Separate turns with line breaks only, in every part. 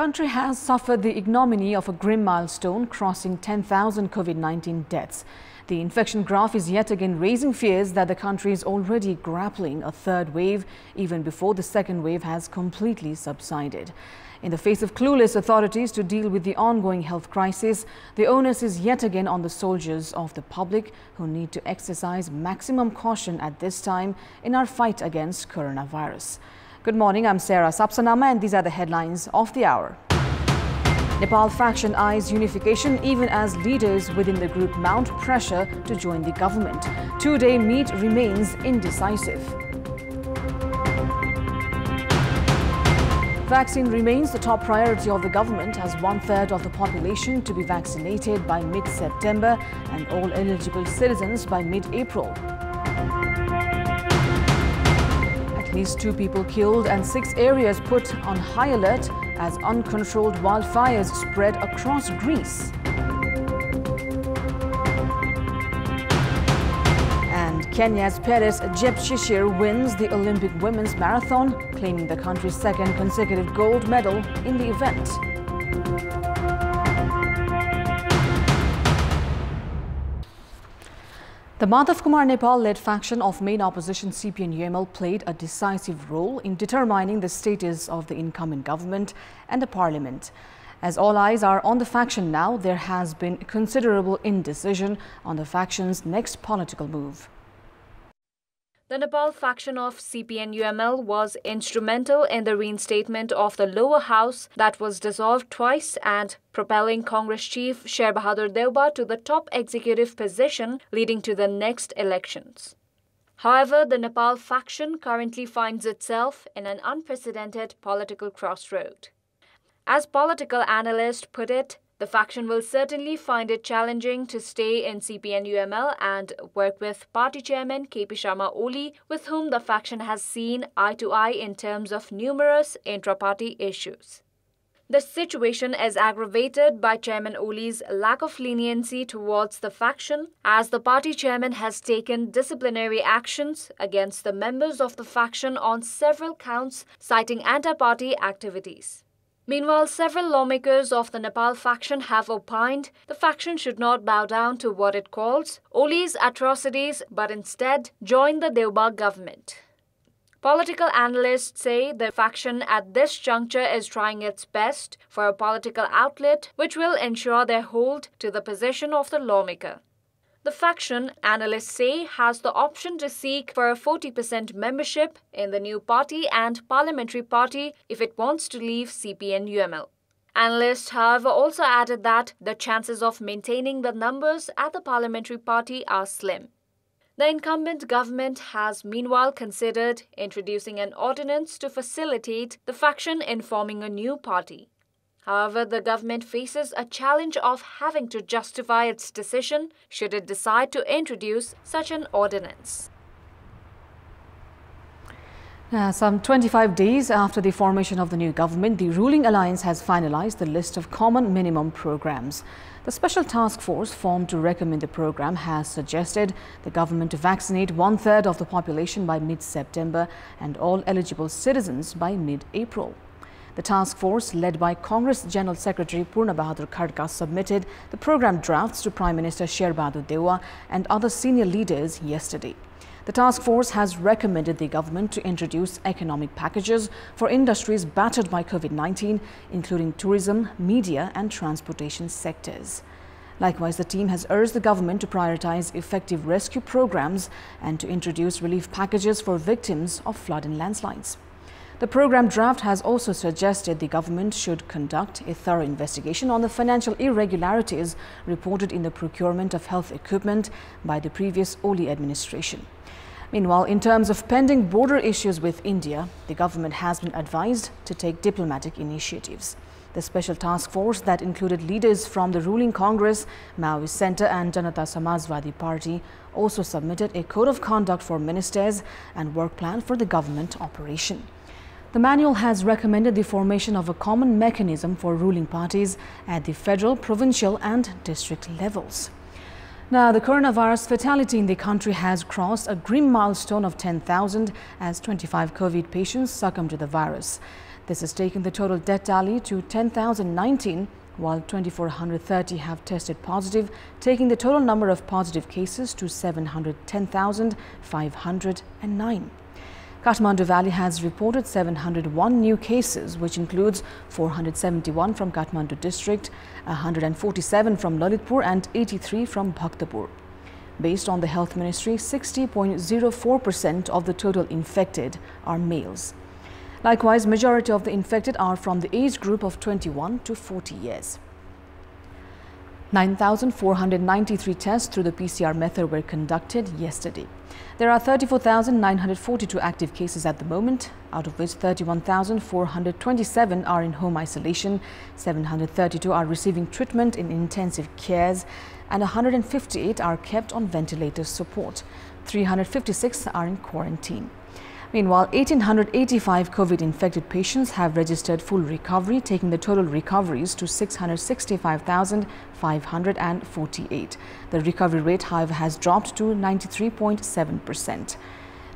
country has suffered the ignominy of a grim milestone, crossing 10,000 COVID-19 deaths. The infection graph is yet again raising fears that the country is already grappling a third wave, even before the second wave has completely subsided. In the face of clueless authorities to deal with the ongoing health crisis, the onus is yet again on the soldiers of the public, who need to exercise maximum caution at this time in our fight against coronavirus. Good morning, I'm Sarah Sapsanama and these are the headlines of the hour. Nepal faction eyes unification even as leaders within the group mount pressure to join the government. Two-day meet remains indecisive. Vaccine remains the top priority of the government, as one-third of the population to be vaccinated by mid-September and all eligible citizens by mid-April. At least 2 people killed and 6 areas put on high alert as uncontrolled wildfires spread across Greece. And Kenya's Peres Jepchirchir wins the Olympic women's marathon, claiming the country's second consecutive gold medal in the event. The Madhav Kumar Nepal-led faction of main opposition CPN-UML played a decisive role in determining the status of the incumbent government and the parliament. As all eyes are on the faction now, there has been considerable indecision on the faction's next political move.
The Nepal faction of CPN-UML was instrumental in the reinstatement of the lower house that was dissolved twice and propelling Congress chief Sher Bahadur Deuba to the top executive position, leading to the next elections. However, the Nepal faction currently finds itself in an unprecedented political crossroad. As political analysts put it, the faction will certainly find it challenging to stay in CPN-UML and work with party chairman KP Sharma Oli, with whom the faction has seen eye to eye in terms of numerous intra-party issues. The situation is aggravated by Chairman Oli's lack of leniency towards the faction, as the party chairman has taken disciplinary actions against the members of the faction on several counts, citing anti-party activities. Meanwhile, several lawmakers of the Nepal faction have opined the faction should not bow down to what it calls Oli's atrocities, but instead join the Deuba government. Political analysts say the faction at this juncture is trying its best for a political outlet which will ensure their hold to the position of the lawmaker. The faction, analysts say, has the option to seek for a 40% membership in the new party and parliamentary party if it wants to leave CPN-UML. Analysts, however, also added that the chances of maintaining the numbers at the parliamentary party are slim. The incumbent government has meanwhile considered introducing an ordinance to facilitate the faction in forming a new party. However, the government faces a challenge of having to justify its decision should it decide to introduce such an ordinance.
Some 25 days after the formation of the new government, the ruling alliance has finalized the list of common minimum programs. The special task force formed to recommend the program has suggested the government to vaccinate one-third of the population by mid-September and all eligible citizens by mid-April. The task force, led by Congress General Secretary Purna Bahadur Khadka, submitted the program drafts to Prime Minister Sher Bahadur Deuba and other senior leaders yesterday. The task force has recommended the government to introduce economic packages for industries battered by COVID-19, including tourism, media and transportation sectors. Likewise, the team has urged the government to prioritize effective rescue programs and to introduce relief packages for victims of flood and landslides. The program draft has also suggested the government should conduct a thorough investigation on the financial irregularities reported in the procurement of health equipment by the previous Oli administration. Meanwhile, in terms of pending border issues with India, the government has been advised to take diplomatic initiatives. The special task force that included leaders from the ruling Congress, Maoist Centre and Janata Samajwadi Party also submitted a code of conduct for ministers and work plan for the government operation. The manual has recommended the formation of a common mechanism for ruling parties at the federal, provincial and district levels. Now, the coronavirus fatality in the country has crossed a grim milestone of 10,000 as 25 COVID patients succumbed to the virus. This has taken the total death tally to 10,019, while 2,430 have tested positive, taking the total number of positive cases to 710,509. Kathmandu Valley has reported 701 new cases, which includes 471 from Kathmandu district, 147 from Lalitpur and 83 from Bhaktapur. Based on the Health Ministry, 60.04% of the total infected are males. Likewise, majority of the infected are from the age group of 21 to 40 years. 9,493 tests through the PCR method were conducted yesterday. There are 34,942 active cases at the moment, out of which 31,427 are in home isolation, 732 are receiving treatment in intensive cares, and 158 are kept on ventilator support. 356 are in quarantine. Meanwhile, 1,885 COVID-infected patients have registered full recovery, taking the total recoveries to 665,548. The recovery rate, however, has dropped to 93.7%.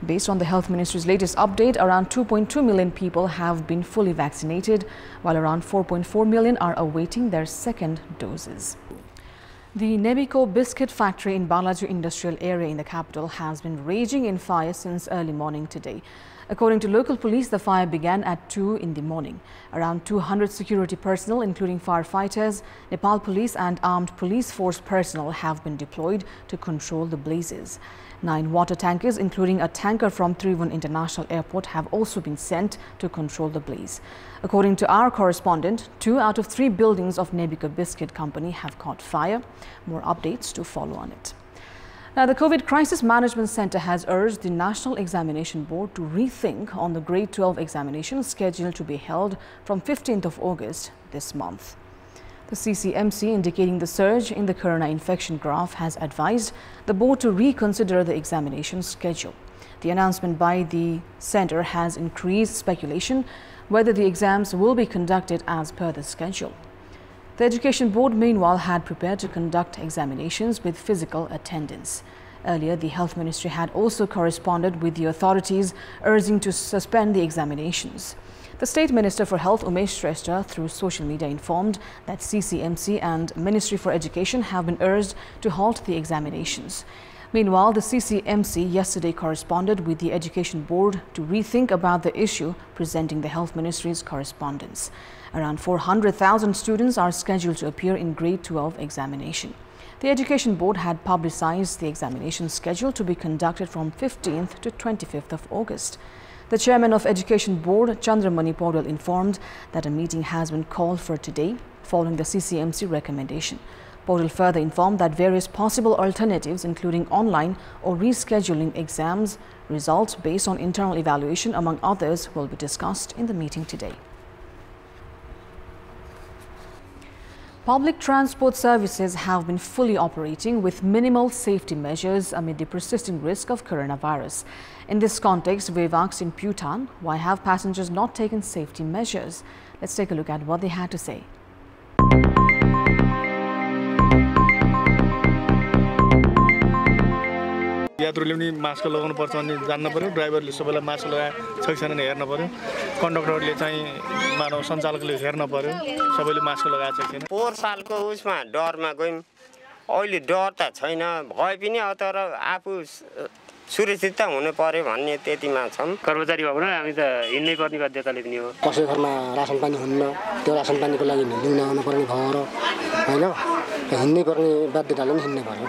Based on the Health Ministry's latest update, around 2.2 million people have been fully vaccinated, while around 4.4 million are awaiting their second doses. The Nebico biscuit factory in Balaju industrial area in the capital has been raging in fire since early morning today. According to local police, the fire began at 2 in the morning. Around 200 security personnel, including firefighters, Nepal police and armed police force personnel have been deployed to control the blazes. 9 water tankers, including a tanker from Trivandrum International Airport, have also been sent to control the blaze. According to our correspondent, 2 out of 3 buildings of Nebico Biscuit Company have caught fire. More updates to follow on it. Now, the COVID Crisis Management Center has urged the National Examination Board to rethink on the Grade 12 examination scheduled to be held from 15th of August this month. The CCMC, indicating the surge in the corona infection graph, has advised the board to reconsider the examination schedule. The announcement by the center has increased speculation whether the exams will be conducted as per the schedule. The Education Board, meanwhile, had prepared to conduct examinations with physical attendance. Earlier, the Health Ministry had also corresponded with the authorities, urging to suspend the examinations. The State Minister for Health, Umesh Shrestha, through social media informed that CCMC and Ministry for Education have been urged to halt the examinations. Meanwhile, the CCMC yesterday corresponded with the Education Board to rethink about the issue, presenting the Health Ministry's correspondence. Around 400,000 students are scheduled to appear in Grade 12 examination. The Education Board had publicized the examination schedule to be conducted from 15th to 25th of August. The Chairman of Education Board, Chandramani Paudel, informed that a meeting has been called for today following the CCMC recommendation. Paudel further informed that various possible alternatives, including online or rescheduling exams, results based on internal evaluation, among others, will be discussed in the meeting today. Public transport services have been fully operating with minimal safety measures amid the persisting risk of coronavirus. In this context, we've asked in Bhutan, why have passengers not taken safety measures? Let's take a look at what they had to say.
यात्रुले पनि mask लगाउनु पर्छ भन्ने जान्न पर्यो ड्राइभरले सबैलाई mask लगाए छ कि छैन हेर्न पर्यो कन्डक्टरले चाहिँ मानव सञ्चालकले हेर्न पर्यो सबैले मास्क लगाएको छ कि छैन
पोहोर सालको उसमा डरमा गयौं अहिले डर त छैन भए पनि तर आफू सुरक्षित त हुनु पर्यो भन्ने त्यतिमा छम
कर्मचारी भएर हामी त हिँड्नै पर्ने बाध्यताले पनि हो
कसै घरमा रासन पानी हुन्न त्यो रासन पानीको लागि हिँड्न आउनु पर्ने भएर हैन हिँड्नै पर्ने बाध्यताले पनि हिँड्नै पर्यो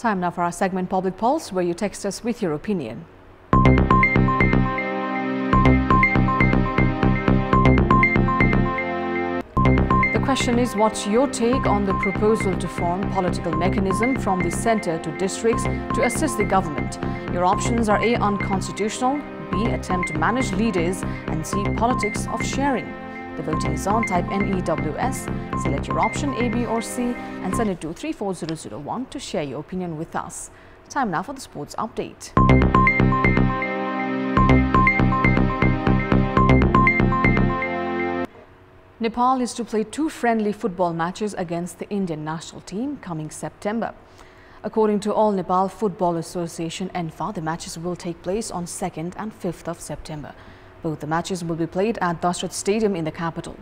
Time now for our segment Public Pulse, where you text us with your opinion. The question is, what's your take on the proposal to form political mechanism from the centre to districts to assist the government? Your options are A, unconstitutional, B, attempt to manage leaders, and C, politics of sharing. The voting is on. Type NEWS, select your option A, B or C and send it to 34001 to share your opinion with us. Time now for the sports update. Nepal is to play 2 friendly football matches against the Indian national team coming September. According to All Nepal Football Association (ENFA), the matches will take place on 2nd and 5th of September. Both the matches will be played at Dashrath Stadium in the capital.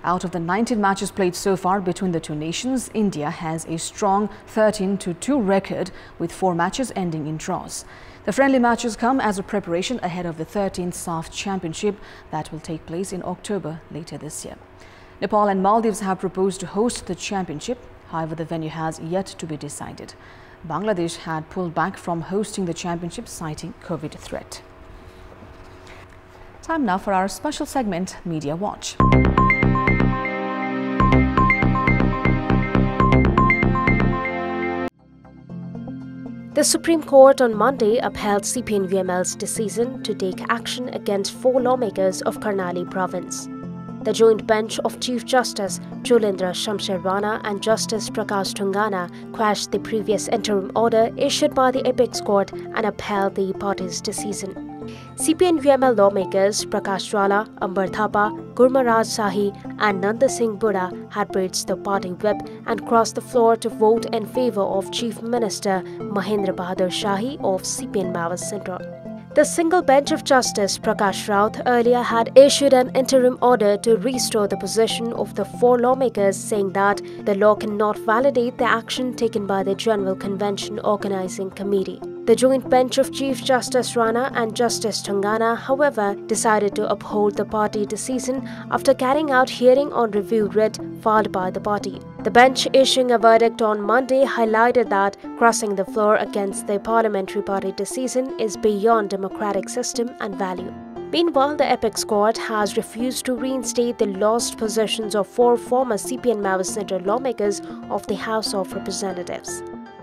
Out of the 19 matches played so far between the two nations, India has a strong 13-2 record with 4 matches ending in draws. The friendly matches come as a preparation ahead of the 13th SAF Championship that will take place in October later this year. Nepal and Maldives have proposed to host the championship. However, the venue has yet to be decided. Bangladesh had pulled back from hosting the championship, citing COVID threat. Time now for our special segment, Media Watch.
The Supreme Court on Monday upheld CPN-UML's decision to take action against 4 lawmakers of Karnali province. The joint bench of Chief Justice Julendra Shamsher and Justice Prakash Tungana quashed the previous interim order issued by the Apex Court and upheld the party's decision. CPN-UML lawmakers Prakash Rala, Ambar Thapa, Gurmaraj Sahi and Nanda Singh Buddha had breached the party whip and crossed the floor to vote in favour of Chief Minister Mahendra Bahadur Shahi of CPN Maoist Centre. The single bench of Justice Prakash Raut earlier had issued an interim order to restore the position of the 4 lawmakers, saying that the law cannot validate the action taken by the General Convention Organising Committee. The joint bench of Chief Justice Rana and Justice Tungana, however, decided to uphold the party decision after carrying out hearing on review writ filed by the party. The bench issuing a verdict on Monday highlighted that crossing the floor against the parliamentary party decision is beyond democratic system and value. Meanwhile, the Apex Court has refused to reinstate the lost positions of 4 former CPN Maoist Centre lawmakers of the House of Representatives.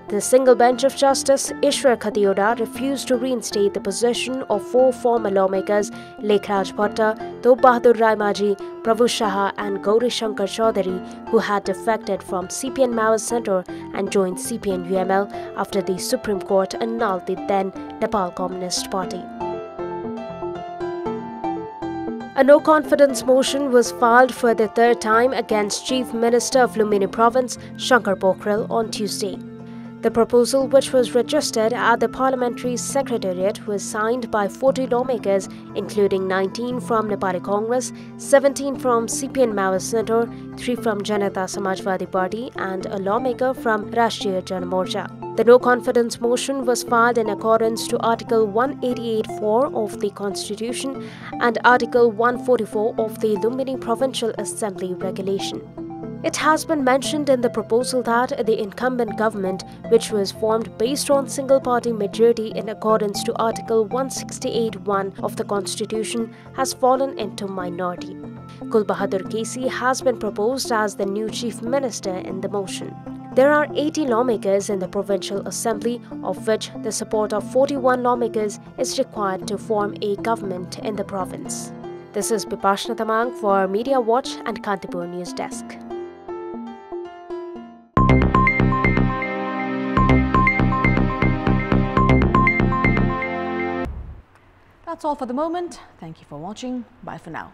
The single bench of Justice Ishwar Khatioda refused to reinstate the position of 4 former lawmakers Lekhraj Bhatta, Tob Bahadur Raimaji, Prabhu Shah and Gauri Shankar Chaudhary, who had defected from CPN Maoist Centre and joined CPN-UML after the Supreme Court annulled the then Nepal Communist Party. A no-confidence motion was filed for the 3rd time against Chief Minister of Lumbini Province Shankar Pokhrel on Tuesday. The proposal, which was registered at the Parliamentary Secretariat, was signed by 40 lawmakers, including 19 from Nepali Congress, 17 from CPN Maoist Centre, 3 from Janata Samajwadi Party and a lawmaker from Rashtriya Jan Morcha. The no-confidence motion was filed in accordance to Article 188(4) of the Constitution and Article 144 of the Lumbini Provincial Assembly Regulation. It has been mentioned in the proposal that the incumbent government, which was formed based on single-party majority in accordance to Article 168(1) of the Constitution, has fallen into minority. Gul Bahadur Kesi has been proposed as the new Chief Minister in the motion. There are 80 lawmakers in the Provincial Assembly, of which the support of 41 lawmakers is required to form a government in the province. This is Bipashna Tamang for Media Watch and Kantipur News Desk.
That's all for the moment. Thank you for watching. Bye for now.